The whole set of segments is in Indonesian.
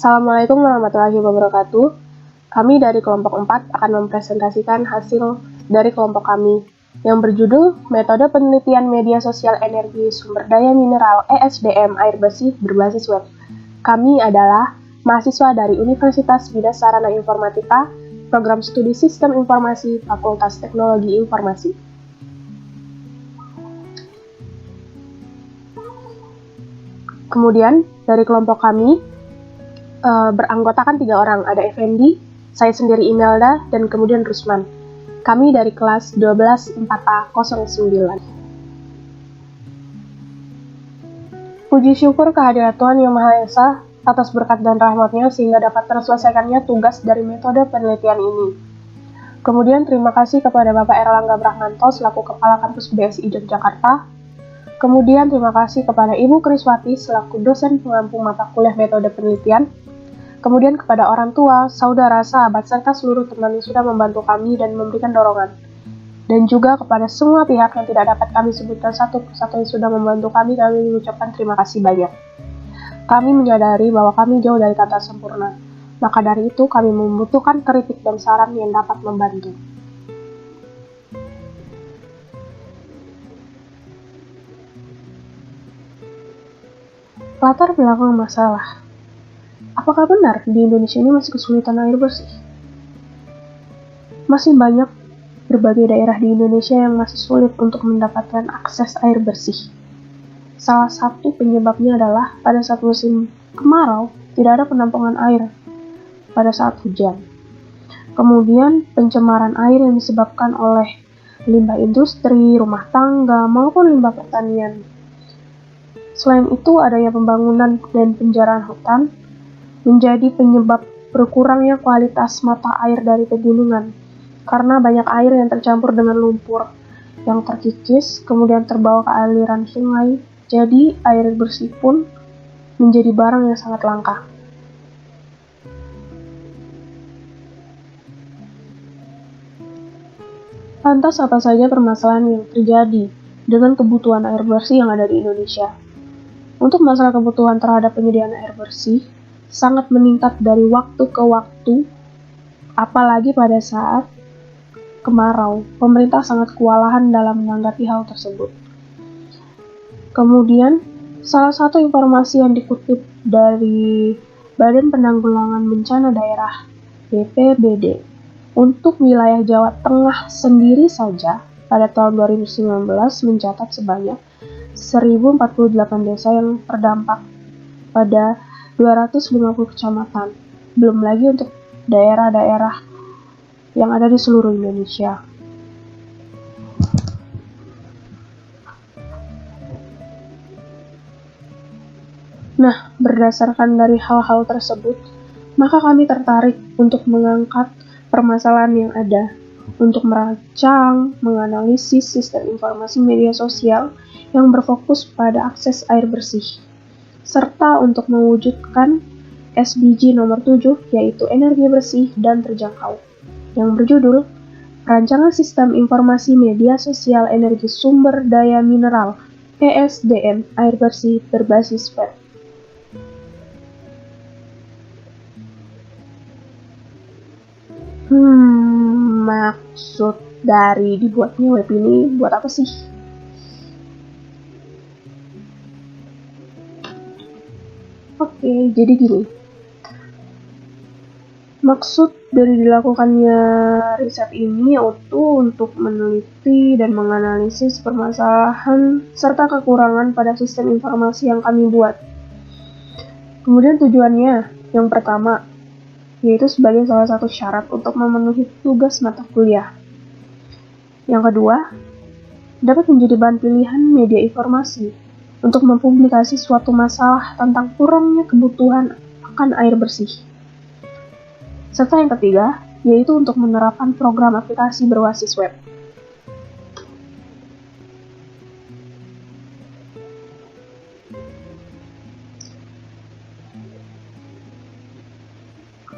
Assalamualaikum warahmatullahi wabarakatuh. Kami dari kelompok 4 akan mempresentasikan hasil dari kelompok kami yang berjudul Metode Penelitian Media Sosial Energi Sumber Daya Mineral ESDM Air Bersih Berbasis Web. Kami adalah mahasiswa dari Universitas Bina Sarana Informatika, Program Studi Sistem Informasi, Fakultas Teknologi Informasi. Kemudian dari kelompok kami beranggotakan 3 orang, ada Effendi, saya sendiri Imelda, dan kemudian Rusman. Kami dari kelas 12 4A09. Puji syukur kehadirat Tuhan Yang Maha Esa atas berkat dan rahmat-Nya sehingga dapat terselesaikannya tugas dari metode penelitian ini. Kemudian terima kasih kepada Bapak Erlangga Brahmanto selaku Kepala Kampus BSI Yogyakarta. Kemudian terima kasih kepada Ibu Kriswati selaku dosen pengampu mata kuliah metode penelitian. Kemudian kepada orang tua, saudara, sahabat, serta seluruh teman yang sudah membantu kami dan memberikan dorongan. Dan juga kepada semua pihak yang tidak dapat kami sebutkan satu persatu yang sudah membantu kami mengucapkan terima kasih banyak. Kami menyadari bahwa kami jauh dari kata sempurna. Maka dari itu kami membutuhkan kritik dan saran yang dapat membantu. Latar belakang masalah. Apakah benar di Indonesia ini masih kesulitan air bersih? Masih banyak berbagai daerah di Indonesia yang masih sulit untuk mendapatkan akses air bersih. Salah satu penyebabnya adalah pada saat musim kemarau tidak ada penampungan air pada saat hujan. Kemudian pencemaran air yang disebabkan oleh limbah industri, rumah tangga, maupun limbah pertanian. Selain itu, adanya pembangunan dan penjarahan hutan menjadi penyebab berkurangnya kualitas mata air dari pegunungan karena banyak air yang tercampur dengan lumpur yang terkikis kemudian terbawa ke aliran sungai, jadi air bersih pun menjadi barang yang sangat langka. Lantas apa saja permasalahan yang terjadi dengan kebutuhan air bersih yang ada di Indonesia? Untuk masalah kebutuhan terhadap penyediaan air bersih sangat meningkat dari waktu ke waktu, apalagi pada saat kemarau. Pemerintah sangat kewalahan dalam menanggapi hal tersebut. Kemudian, salah satu informasi yang dikutip dari Badan Penanggulangan Bencana Daerah BPBD untuk wilayah Jawa Tengah sendiri saja pada tahun 2019 mencatat sebanyak 1048 desa yang terdampak pada 250 kecamatan, belum lagi untuk daerah-daerah yang ada di seluruh Indonesia. Nah, berdasarkan dari hal-hal tersebut, maka kami tertarik untuk mengangkat permasalahan yang ada, untuk merancang, menganalisis sistem informasi media sosial yang berfokus pada akses air bersih, serta untuk mewujudkan SDG nomor 7, yaitu energi bersih dan terjangkau, yang berjudul Rancangan Sistem Informasi Media Sosial Energi Sumber Daya Mineral ESDM Air Bersih Berbasis Web. Maksud dari dibuatnya web ini buat apa sih? Oke, jadi gini. Maksud dari dilakukannya riset ini yaitu untuk meneliti dan menganalisis permasalahan serta kekurangan pada sistem informasi yang kami buat. Kemudian tujuannya, yang pertama, yaitu sebagai salah satu syarat untuk memenuhi tugas mata kuliah. Yang kedua, dapat menjadi bahan pilihan media informasi untuk mempublikasi suatu masalah tentang kurangnya kebutuhan akan air bersih. Serta yang ketiga, yaitu untuk menerapkan program aplikasi berbasis web.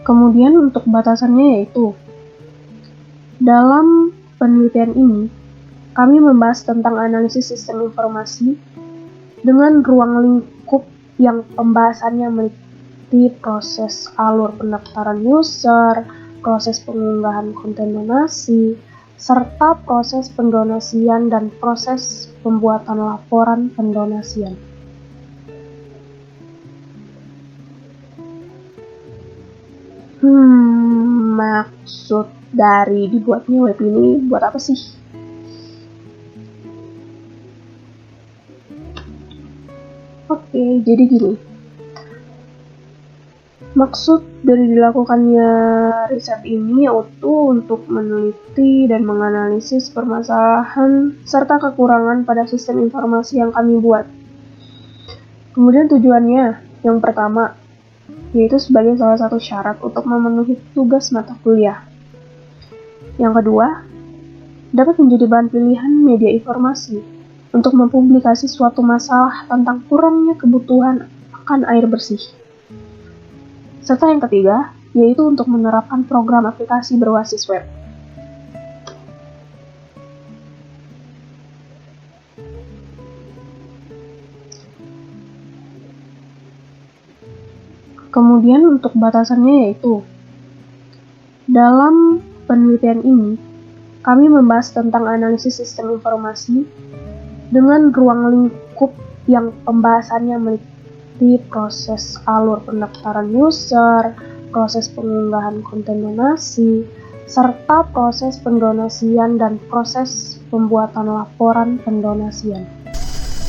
Kemudian untuk batasannya yaitu, dalam penelitian ini, kami membahas tentang analisis sistem informasi dengan ruang lingkup yang pembahasannya meliputi proses alur pendaftaran user, proses pengunggahan konten donasi, serta proses pendonasian dan proses pembuatan laporan pendonasian. Maksud dari dibuatnya web ini buat apa sih? Oke, jadi gini. Maksud dari dilakukannya riset ini yaitu untuk meneliti dan menganalisis permasalahan serta kekurangan pada sistem informasi yang kami buat. Kemudian tujuannya, yang pertama, yaitu sebagai salah satu syarat untuk memenuhi tugas mata kuliah. Yang kedua, dapat menjadi bahan pilihan media informasi untuk mempublikasi suatu masalah tentang kurangnya kebutuhan akan air bersih. Serta yang ketiga, yaitu untuk menerapkan program aplikasi berbasis web. Kemudian untuk batasannya yaitu, dalam penelitian ini, kami membahas tentang analisis sistem informasi dengan ruang lingkup yang pembahasannya meliputi proses alur pendaftaran user, proses pengunggahan konten donasi, serta proses pendonasian dan proses pembuatan laporan pendonasian.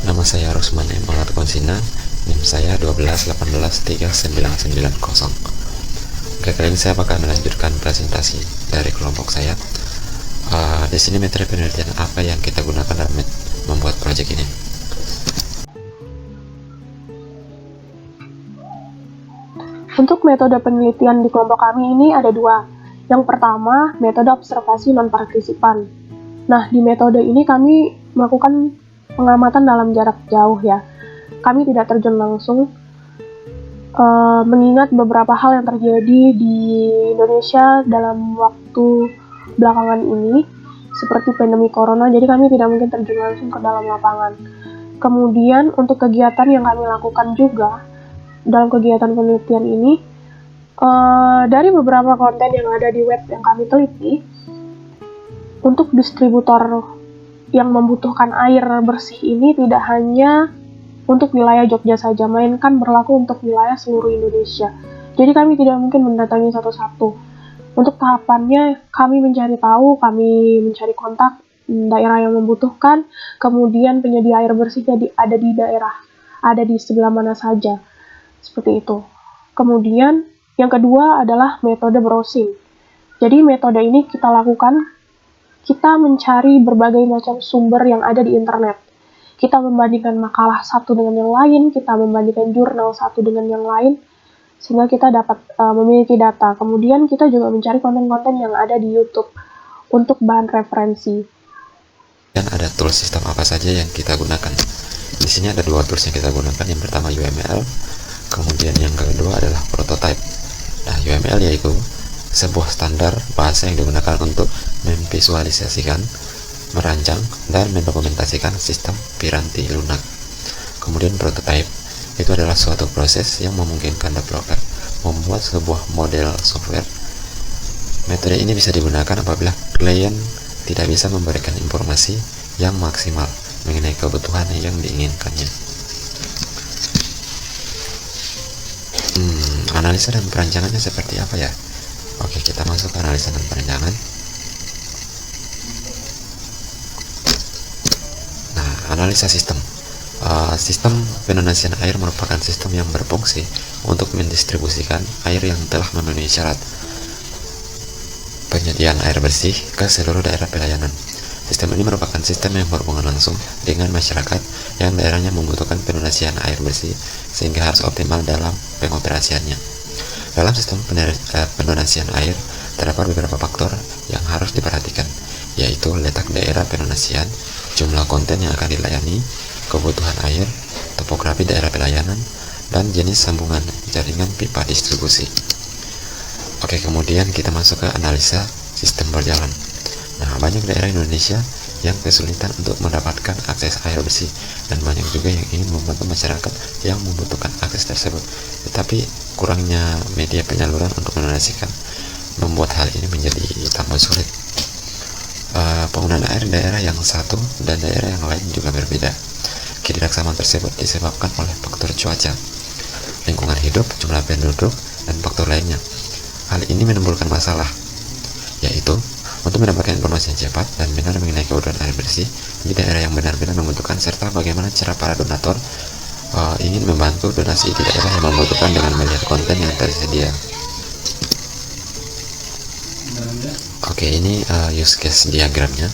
Nama saya Rusman M. Konsina, NIM saya 121839990. Oke, kali ini saya akan melanjutkan presentasi dari kelompok saya. Di sini metode penelitian apa yang kita gunakan dalam membuat proyek ini. Untuk metode penelitian di kelompok kami ini ada dua. Yang pertama, metode observasi non-partisipan. Nah, di metode ini kami melakukan pengamatan dalam jarak jauh ya. Kami tidak terjun langsung, mengingat beberapa hal yang terjadi di Indonesia dalam waktu belakangan ini, seperti pandemi corona, jadi kami tidak mungkin terjun langsung ke dalam lapangan. Kemudian, untuk kegiatan yang kami lakukan juga, dalam kegiatan penelitian ini, dari beberapa konten yang ada di web yang kami teliti, untuk distributor yang membutuhkan air bersih ini tidak hanya untuk wilayah Jogja saja, melainkan berlaku untuk wilayah seluruh Indonesia. Jadi kami tidak mungkin mendatangi satu-satu. Untuk tahapannya, kami mencari tahu, kami mencari kontak daerah yang membutuhkan, kemudian penyedia air bersihnya ada di daerah, ada di sebelah mana saja. Seperti itu. Kemudian, yang kedua adalah metode browsing. Jadi, metode ini kita lakukan, kita mencari berbagai macam sumber yang ada di internet. Kita membandingkan makalah satu dengan yang lain, kita membandingkan jurnal satu dengan yang lain, sehingga kita dapat memiliki data. Kemudian, kita juga mencari konten-konten yang ada di YouTube untuk bahan referensi. Dan ada tools sistem apa saja yang kita gunakan. Di sini ada dua tools yang kita gunakan. Yang pertama UML, kemudian yang kedua adalah prototype. Nah, UML yaitu sebuah standar bahasa yang digunakan untuk memvisualisasikan, merancang, dan mendokumentasikan sistem Piranti lunak. Kemudian prototype itu adalah suatu proses yang memungkinkan developer membuat sebuah model software. Metode ini bisa digunakan apabila klien tidak bisa memberikan informasi yang maksimal mengenai kebutuhan yang diinginkannya. Analisa dan perancangannya seperti apa ya? Oke, kita masuk ke analisa dan perancangan. Nah, analisa sistem. Sistem pendonasian air merupakan sistem yang berfungsi untuk mendistribusikan air yang telah memenuhi syarat penyediaan air bersih ke seluruh daerah pelayanan. Sistem ini merupakan sistem yang berhubungan langsung dengan masyarakat yang daerahnya membutuhkan pendonasian air bersih sehingga harus optimal dalam pengoperasiannya. Dalam sistem pendonasian air terdapat beberapa faktor yang harus diperhatikan, yaitu letak daerah pendonasian, jumlah konten yang akan dilayani, kebutuhan air, topografi daerah pelayanan, dan jenis sambungan jaringan pipa distribusi. Oke, kemudian kita masuk ke analisa sistem berjalan. Nah, banyak daerah Indonesia yang kesulitan untuk mendapatkan akses air bersih, dan banyak juga yang ingin membantu masyarakat yang membutuhkan akses tersebut. Tetapi kurangnya media penyaluran untuk mendonasikan membuat hal ini menjadi tambah sulit. Penggunaan air daerah yang satu dan daerah yang lain juga berbeda. Ketidaksamaan tersebut disebabkan oleh faktor cuaca, lingkungan hidup, jumlah penduduk, dan faktor lainnya. Hal ini menimbulkan masalah, yaitu untuk mendapatkan informasi yang cepat dan benar mengenai kebutuhan air bersih di daerah yang benar-benar membutuhkan, serta bagaimana cara para donatur ingin membantu donasi di daerah yang membutuhkan dengan melihat konten yang tersedia. Oke, ini use case diagramnya,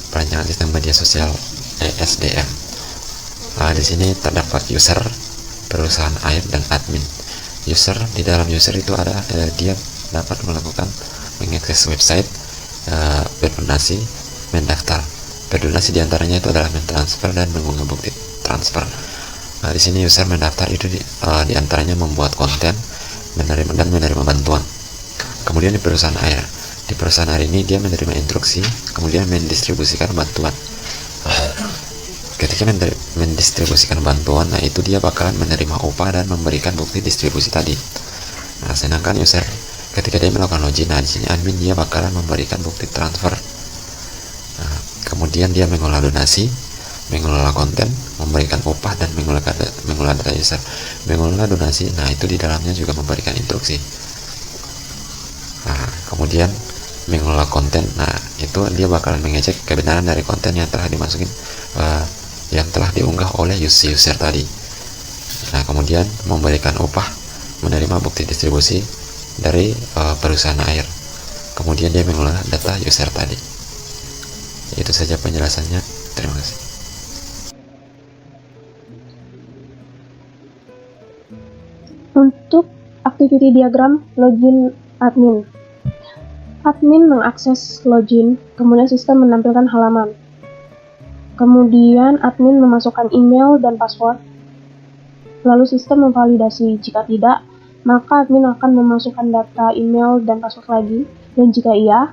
perancangan sistem media sosial SDM. Di sini terdapat user, perusahaan air, dan admin. User, di dalam user itu ada dia dapat melakukan mengakses website, berdonasi, mendaftar. Berdonasi diantaranya itu adalah mentransfer dan mengunggah bukti transfer. Di sini user mendaftar itu diantaranya membuat konten, menerima bantuan. Kemudian di perusahaan air, di perusahaan air ini dia menerima instruksi, kemudian mendistribusikan bantuan. Ketika mendistribusikan bantuan, nah itu dia bakalan menerima upah dan memberikan bukti distribusi tadi. Nah, sedangkan user ketika dia melakukan login, nah di sini admin dia bakalan memberikan bukti transfer. Nah, kemudian dia mengolah donasi, mengelola konten, memberikan upah, dan mengolah data user. Mengolah donasi, nah itu di dalamnya juga memberikan instruksi. Nah, kemudian mengelola konten, nah itu dia bakalan mengecek kebenaran dari konten yang telah dimasukin, yang telah diunggah oleh user tadi. Nah, kemudian memberikan upah, menerima bukti distribusi dari perusahaan air. Kemudian dia mengelola data user tadi. Itu saja penjelasannya. Terima kasih. Untuk activity diagram login admin. Admin mengakses login, kemudian sistem menampilkan halaman. Kemudian admin memasukkan email dan password, lalu sistem memvalidasi. Jika tidak, maka admin akan memasukkan data email dan password lagi, dan jika iya,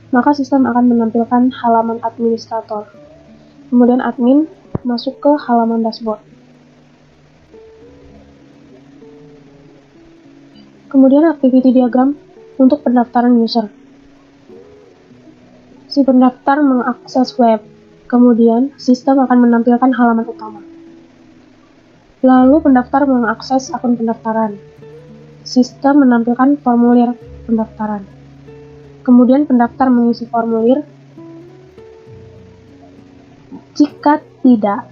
maka sistem akan menampilkan halaman administrator. Kemudian admin masuk ke halaman dashboard. Kemudian activity diagram untuk pendaftaran user. Si pendaftar mengakses web, kemudian sistem akan menampilkan halaman utama. Lalu pendaftar mengakses akun pendaftaran. Sistem menampilkan formulir pendaftaran. Kemudian pendaftar mengisi formulir. Jika tidak,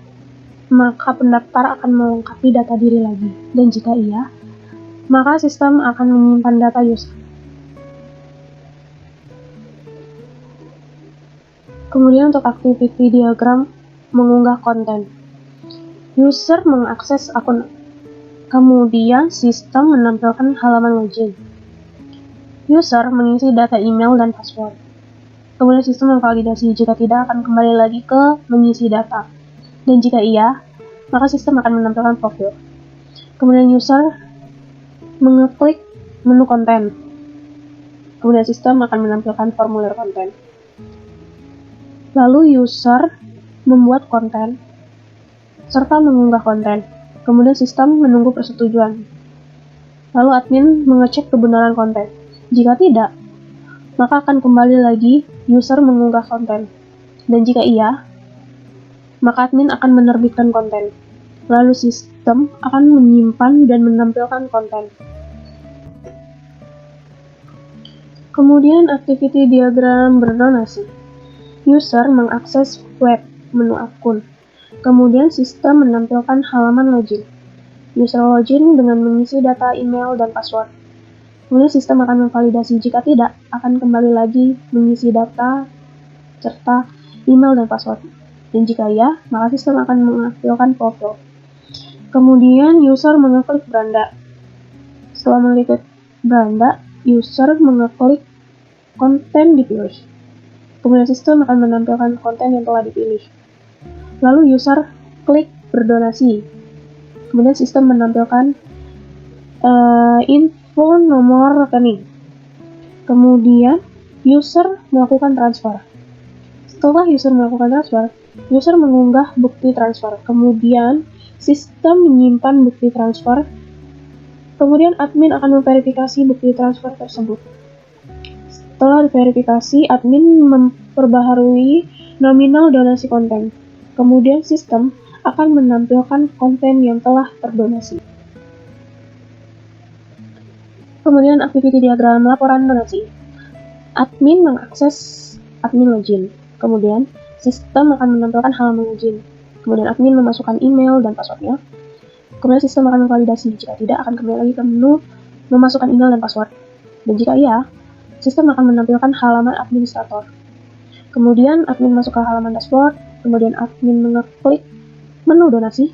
maka pendaftar akan melengkapi data diri lagi. Dan jika iya, maka sistem akan menyimpan data user. Kemudian untuk activity diagram mengunggah konten. User mengakses akun, kemudian sistem menampilkan halaman login. User mengisi data email dan password. Kemudian sistem memvalidasi. Jika tidak, akan kembali lagi ke mengisi data. Dan jika iya, maka sistem akan menampilkan profil. Kemudian user mengeklik menu konten. Kemudian sistem akan menampilkan formulir konten. Lalu user membuat konten serta mengunggah konten. Kemudian sistem menunggu persetujuan. Lalu admin mengecek kebenaran konten. Jika tidak, maka akan kembali lagi user mengunggah konten. Dan jika iya, maka admin akan menerbitkan konten. Lalu sistem akan menyimpan dan menampilkan konten. Kemudian activity diagram berdonasi. User mengakses web, menu akun. Kemudian sistem menampilkan halaman login. User login dengan mengisi data email dan password. Kemudian sistem akan memvalidasi. Jika tidak, akan kembali lagi mengisi data serta email dan password. Dan jika ya, maka sistem akan menampilkan profil. Kemudian user mengeklik beranda. Setelah mengeklik beranda, user mengeklik konten dipilih. Kemudian sistem akan menampilkan konten yang telah dipilih. Lalu user klik berdonasi. Kemudian sistem menampilkan info nomor rekening. Kemudian user melakukan transfer. Setelah user melakukan transfer, user mengunggah bukti transfer. Kemudian sistem menyimpan bukti transfer Kemudian admin akan memverifikasi bukti transfer tersebut. Setelah diverifikasi, admin memperbaharui nominal donasi konten. Kemudian sistem akan menampilkan konten yang telah terdonasi. Kemudian activity diagram laporan donasi. Admin mengakses admin login. Kemudian sistem akan menampilkan halaman login. Kemudian admin memasukkan email dan passwordnya. Kemudian sistem akan memvalidasi. Jika tidak, akan kembali lagi ke menu memasukkan email dan password. Dan jika iya, sistem akan menampilkan halaman administrator. Kemudian admin masuk ke halaman dashboard. Kemudian admin mengeklik menu donasi.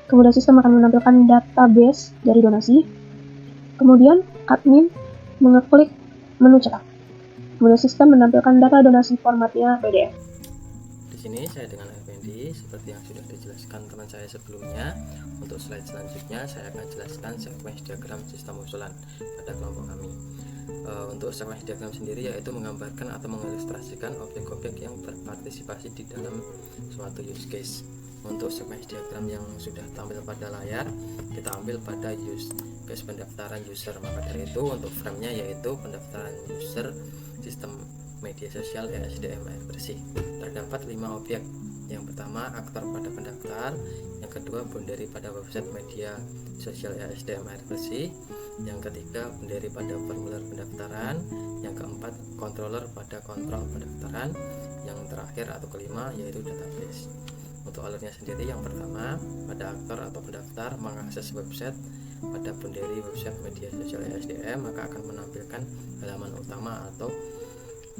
Kemudian sistem akan menampilkan database dari donasi. Kemudian admin mengeklik menu cetak. Kemudian sistem menampilkan data donasi formatnya PDF. Di sini saya dengan Effendi, seperti yang sudah dijelaskan teman saya sebelumnya. Untuk slide selanjutnya saya akan jelaskan sequence diagram sistem usulan pada kelompok kami. Untuk sequence diagram sendiri yaitu menggambarkan atau mengilustrasikan objek-objek yang berpartisipasi di dalam suatu use case. Untuk sequence diagram yang sudah tampil pada layar, kita ambil pada use case pendaftaran user. Maka dari itu untuk frame-nya yaitu pendaftaran user sistem media sosial ESDM air bersih. Terdapat 5 objek. Yang pertama, aktor pada pendaftar. Yang kedua, boundary pada website media sosial ESDM air bersih. Yang ketiga, boundary pada formulir pendaftaran. Yang keempat, controller pada kontrol pendaftaran. Yang terakhir atau kelima yaitu database. Untuk alurnya sendiri, yang pertama, pada aktor atau pendaftar mengakses website pada boundary website media sosial ESDM, maka akan menampilkan halaman utama atau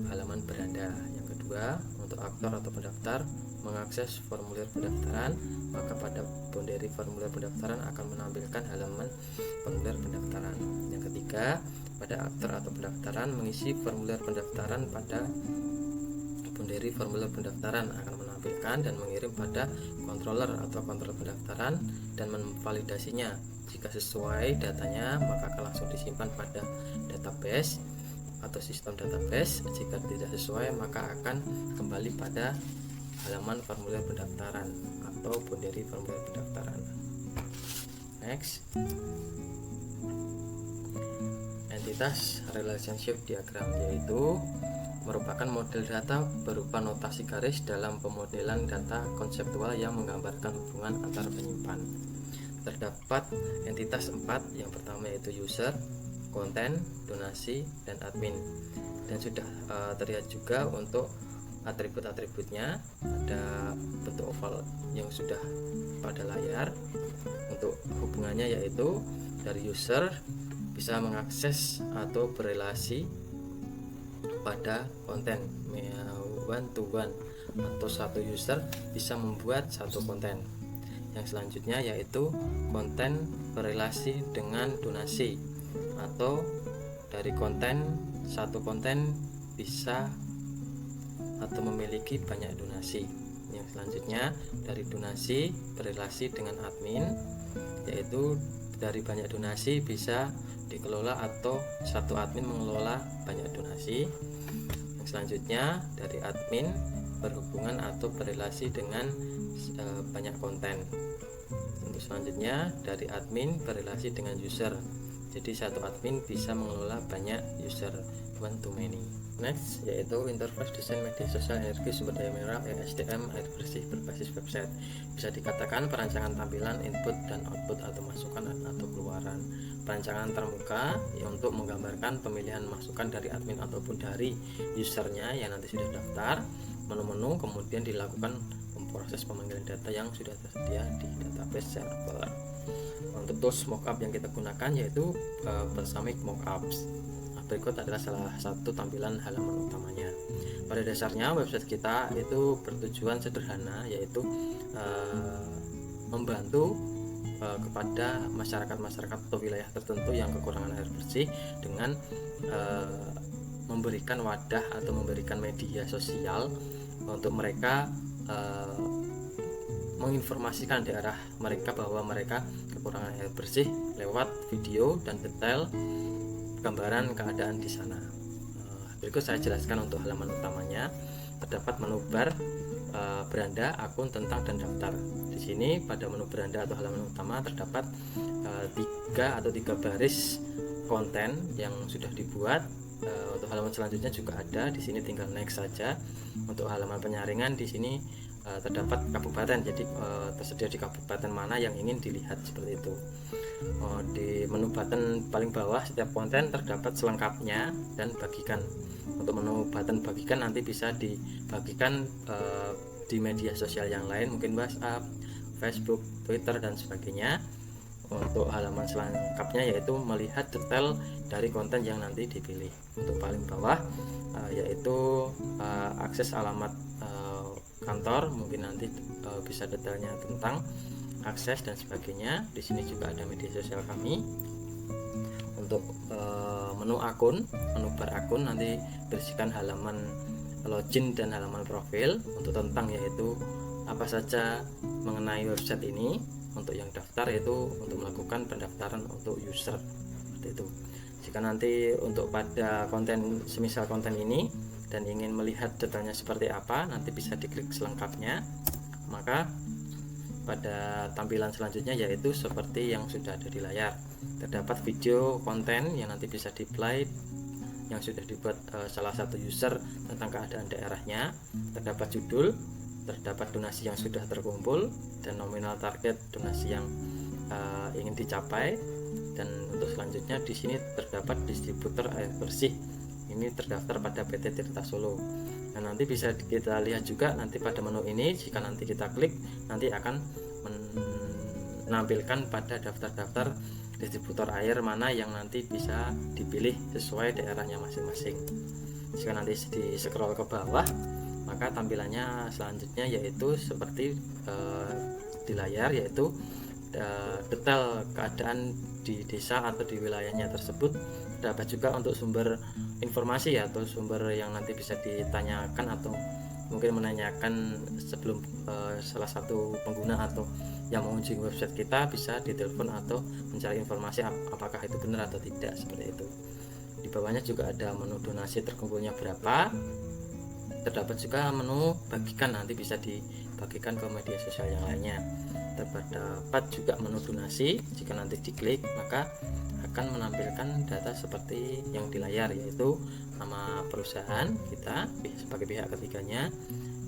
halaman beranda. Yang kedua, untuk aktor atau pendaftar mengakses formulir pendaftaran, maka pada boundary formulir pendaftaran akan menampilkan halaman formulir pendaftaran. Yang ketiga, pada aktor atau pendaftaran mengisi formulir pendaftaran pada boundary formulir pendaftaran akan menampilkan dan mengirim pada controller atau kontrol pendaftaran dan memvalidasinya. Jika sesuai datanya, maka akan langsung disimpan pada database atau sistem database. Jika tidak sesuai, maka akan kembali pada halaman formulir pendaftaran atau boundary formulir pendaftaran. Next, entitas relationship diagram yaitu merupakan model data berupa notasi garis dalam pemodelan data konseptual yang menggambarkan hubungan antar penyimpan. Terdapat entitas 4, yang pertama yaitu user, konten, donasi, dan admin. Dan sudah terlihat juga untuk atribut-atributnya, ada bentuk oval yang sudah pada layar. Untuk hubungannya yaitu dari user bisa mengakses atau berelasi pada konten one to one, atau satu user bisa membuat satu konten. Yang selanjutnya yaitu konten berelasi dengan donasi, atau dari konten, satu konten bisa atau memiliki banyak donasi. Yang selanjutnya dari donasi berelasi dengan admin, yaitu dari banyak donasi bisa dikelola atau satu admin mengelola banyak donasi. Yang selanjutnya dari admin berhubungan atau berelasi dengan banyak konten. Untuk selanjutnya dari admin berelasi dengan user, jadi satu admin bisa mengelola banyak user, one to many. Next yaitu interface desain media sosial energi sumber daya mineral ESDM air bersih berbasis website. Bisa dikatakan perancangan tampilan input dan output atau masukan atau keluaran. Perancangan terbuka untuk menggambarkan pemilihan masukan dari admin ataupun dari usernya yang nanti sudah daftar. Menu-menu kemudian dilakukan proses pemanggilan data yang sudah tersedia di database server. Untuk tools mockup yang kita gunakan yaitu Balsamiq Mockups. Berikut adalah salah satu tampilan halaman utamanya. Pada dasarnya website kita itu bertujuan sederhana, yaitu membantu kepada masyarakat atau wilayah tertentu yang kekurangan air bersih dengan memberikan wadah atau memberikan media sosial untuk mereka menginformasikan daerah mereka bahwa mereka kekurangan air bersih lewat video dan detail gambaran keadaan di sana. Berikut saya jelaskan untuk halaman utamanya. Terdapat menu bar beranda, akun, tentang, dan daftar. Di sini pada menu beranda atau halaman utama terdapat 3 baris konten yang sudah dibuat. Untuk halaman selanjutnya juga ada, di sini tinggal next saja. Untuk halaman penyaringan di sini terdapat kabupaten, jadi tersedia di kabupaten mana yang ingin dilihat, seperti itu. Di menu button paling bawah setiap konten terdapat selengkapnya dan bagikan. Untuk menu button bagikan nanti bisa dibagikan di media sosial yang lain, mungkin WhatsApp, Facebook, Twitter, dan sebagainya. Untuk halaman selengkapnya yaitu melihat detail dari konten yang nanti dipilih. Untuk paling bawah yaitu akses alamat kantor, mungkin nanti bisa detailnya tentang akses dan sebagainya. Di sini juga ada media sosial kami. Untuk menu akun, menu bar akun nanti berisikan halaman login dan halaman profil. Untuk tentang yaitu apa saja mengenai website ini. Untuk yang daftar yaitu untuk melakukan pendaftaran untuk user, seperti itu. Jika nanti untuk pada konten semisal konten ini dan ingin melihat detailnya seperti apa, nanti bisa diklik selengkapnya. Maka pada tampilan selanjutnya yaitu seperti yang sudah ada di layar. Terdapat video konten yang nanti bisa di-play yang sudah dibuat salah satu user tentang keadaan daerahnya. Terdapat judul, terdapat donasi yang sudah terkumpul, dan nominal target donasi yang ingin dicapai. Dan untuk selanjutnya di sini terdapat distributor air bersih. Ini terdaftar pada PT Tirta Solo. Nah, nanti bisa kita lihat juga nanti pada menu ini, jika nanti kita klik nanti akan menampilkan pada daftar-daftar distributor air mana yang nanti bisa dipilih sesuai daerahnya masing-masing. Jika nanti di scroll ke bawah, maka tampilannya selanjutnya yaitu seperti di layar, yaitu detail keadaan di desa atau di wilayahnya tersebut. Dapat juga untuk sumber informasi atau sumber yang nanti bisa ditanyakan atau mungkin menanyakan sebelum salah satu pengguna atau yang mengunjungi website kita bisa ditelepon atau mencari informasi apakah itu benar atau tidak, seperti itu. Di bawahnya juga ada menu donasi terkumpulnya berapa. Terdapat juga menu bagikan, nanti bisa dibagikan ke media sosial yang lainnya. Terdapat juga menu donasi, jika nanti diklik maka akan menampilkan data seperti yang di layar, yaitu nama perusahaan kita sebagai pihak ketiganya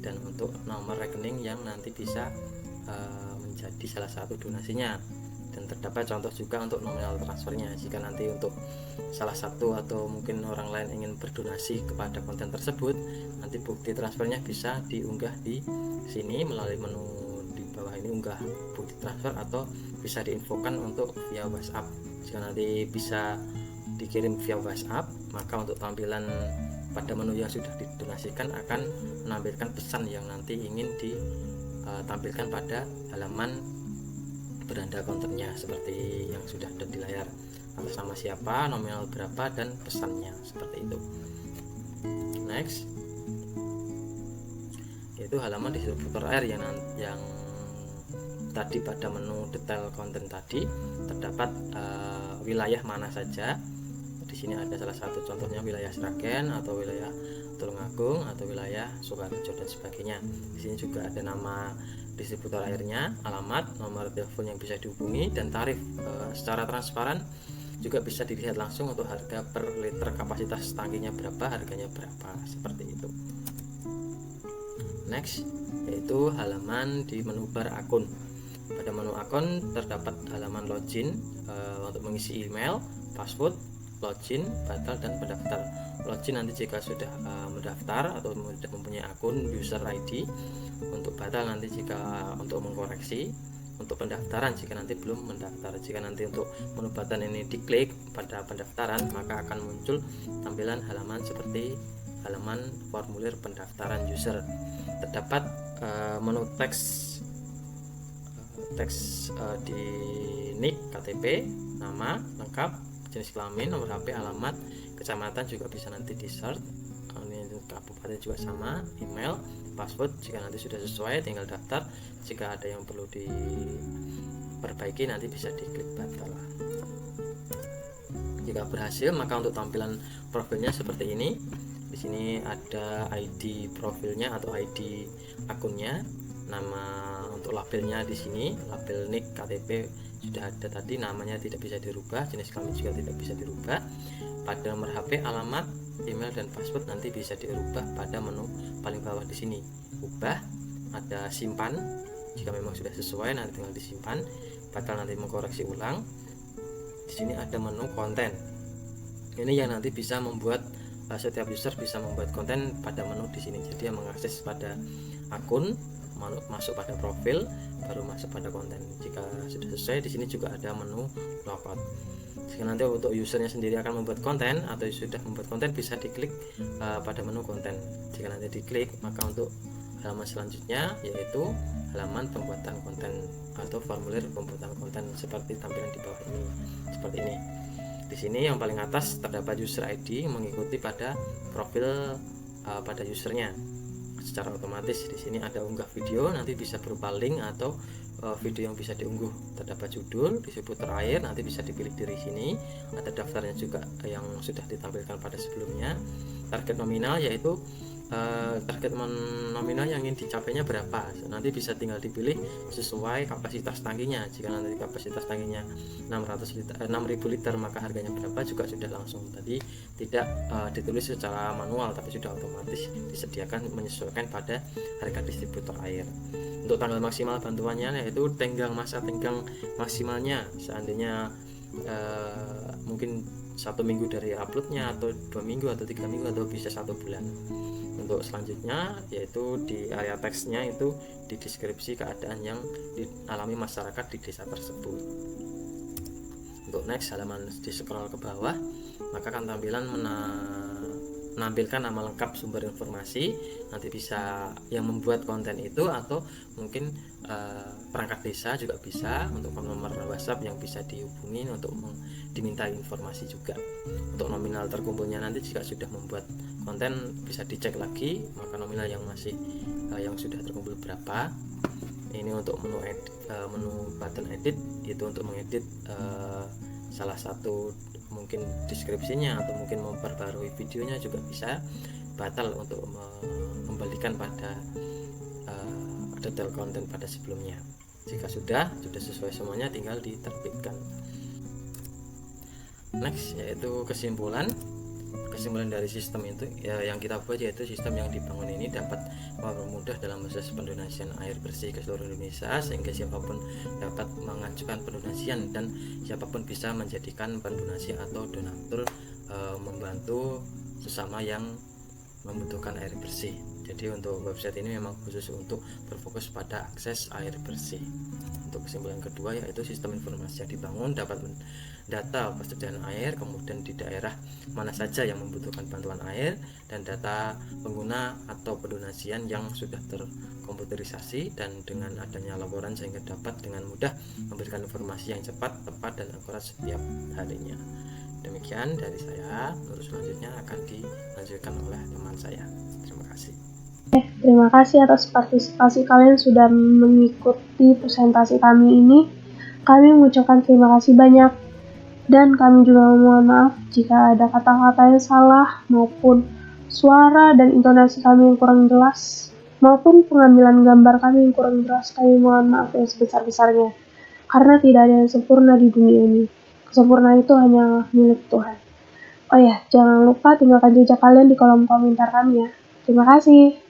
dan untuk nomor rekening yang nanti bisa menjadi salah satu donasinya. Dan terdapat contoh juga untuk nominal transfernya, jika nanti untuk salah satu atau mungkin orang lain ingin berdonasi kepada konten tersebut, nanti bukti transfernya bisa diunggah di sini melalui menu di bawah ini, unggah bukti transfer, atau bisa diinfokan untuk via WhatsApp. Jika nanti bisa dikirim via WhatsApp, maka untuk tampilan pada menu yang sudah didonasikan akan menampilkan pesan yang nanti ingin ditampilkan pada halaman beranda kontennya seperti yang sudah ada di layar, atas nama siapa, nominal berapa, dan pesannya, seperti itu. Next, yaitu halaman distributor air yang tadi pada menu detail konten tadi terdapat wilayah mana saja. Di sini ada salah satu contohnya wilayah Sragen atau wilayah Tulungagung atau wilayah Sukoharjo dan sebagainya. Di sini juga ada nama distributor airnya, alamat, nomor telepon yang bisa dihubungi, dan tarif. Secara transparan juga bisa dilihat langsung untuk harga per liter, kapasitas tangkinya berapa, harganya berapa, seperti itu. Next, yaitu halaman di menu bar akun. Pada menu akun terdapat halaman login untuk mengisi email, password, login, batal, dan pendaftar. Login nanti jika sudah mendaftar atau sudah mempunyai akun user ID. Untuk batal nanti jika untuk mengkoreksi. Untuk pendaftaran jika nanti belum mendaftar. Jika nanti untuk menu button ini diklik pada pendaftaran, maka akan muncul tampilan halaman seperti halaman formulir pendaftaran user. Terdapat menu teks di nick, KTP, nama lengkap, jenis kelamin, nomor HP, alamat, kecamatan juga bisa nanti di search. Ini kabupaten juga sama, email, password. Jika nanti sudah sesuai tinggal daftar. Jika ada yang perlu diperbaiki nanti bisa diklik batal. Jika berhasil maka untuk tampilan profilnya seperti ini. Di Di sini ada ID profilnya atau ID akunnya, nama untuk labelnya di sini, label NIK, KTP sudah ada tadi, namanya tidak bisa dirubah, jenis kelamin juga tidak bisa dirubah. Pada nomor HP, alamat, email dan password nanti bisa dirubah pada menu paling bawah di sini. Ubah, ada simpan, jika memang sudah sesuai nanti tinggal disimpan, batal nanti mengkoreksi ulang. Di sini ada menu konten. Ini yang nanti bisa membuat setiap user bisa membuat konten pada menu di sini. Jadi yang mengakses pada akun, masuk pada profil, baru masuk pada konten. Jika sudah selesai, di sini juga ada menu logout. Jika nanti untuk usernya sendiri akan membuat konten atau sudah membuat konten, bisa diklik pada menu konten. Jika nanti diklik, maka untuk halaman selanjutnya yaitu halaman pembuatan konten atau formulir pembuatan konten seperti tampilan di bawah ini, seperti ini. Di sini yang paling atas terdapat user ID mengikuti pada profil pada usernya secara otomatis. Di sini ada unggah video, nanti bisa berupa link atau video yang bisa diunggah. Terdapat judul, disebut terakhir, nanti bisa dipilih dari sini. Ada daftarnya juga yang sudah ditampilkan pada sebelumnya. Target nominal yaitu target nominal yang ingin dicapainya berapa, nanti bisa tinggal dipilih sesuai kapasitas tangkinya. Jika nanti kapasitas tangkinya 6.000 liter, maka harganya berapa juga sudah langsung tadi, tidak ditulis secara manual tapi sudah otomatis disediakan menyesuaikan pada harga distributor air. Untuk tanggal maksimal bantuannya yaitu masa tenggang maksimalnya, seandainya mungkin 1 minggu dari uploadnya, atau 2 minggu atau 3 minggu, atau bisa 1 bulan. Untuk selanjutnya yaitu di area teksnya itu di deskripsi keadaan yang dialami masyarakat di desa tersebut. Untuk next, halaman di scroll ke bawah, maka akan tampilan menampilkan nama lengkap sumber informasi, nanti bisa yang membuat konten itu, atau mungkin perangkat desa juga bisa, untuk nomor WhatsApp yang bisa dihubungi untuk diminta informasi juga. Untuk nominal terkumpulnya nanti jika sudah membuat konten bisa dicek lagi, maka nominal yang sudah terkumpul berapa. Ini untuk menu button edit, itu untuk mengedit salah satu mungkin deskripsinya atau mungkin memperbarui videonya juga bisa. Batal untuk mengembalikan pada detail konten pada sebelumnya. Jika sudah sesuai semuanya, tinggal diterbitkan. Next yaitu kesimpulan dari sistem itu yang kita buat, yaitu sistem yang dibangun ini dapat mempermudah dalam proses pendonasian air bersih ke seluruh Indonesia, sehingga siapapun dapat mengajukan pendonasian dan siapapun bisa menjadikan pendonasi atau donatur, membantu sesama yang membutuhkan air bersih. Jadi untuk website ini memang khusus untuk berfokus pada akses air bersih. Untuk kesimpulan kedua yaitu sistem informasi yang dibangun dapat data persediaan air, kemudian di daerah mana saja yang membutuhkan bantuan air, dan data pengguna atau pendonasian yang sudah terkomputerisasi, dan dengan adanya laporan sehingga dapat dengan mudah memberikan informasi yang cepat, tepat, dan akurat setiap harinya. Demikian dari saya. Terus selanjutnya akan dilanjutkan oleh teman saya. Terima kasih. Terima kasih atas partisipasi kalian sudah mengikuti presentasi kami ini. Kami mengucapkan terima kasih banyak, dan kami juga mohon maaf jika ada kata-kata yang salah maupun suara dan intonasi kami yang kurang jelas maupun pengambilan gambar kami yang kurang jelas. Kami mohon maaf yang sebesar-besarnya, karena tidak ada yang sempurna di dunia ini. Kesempurnaan itu hanya milik Tuhan. Oh ya, jangan lupa tinggalkan jejak kalian di kolom komentar kami ya. Terima kasih.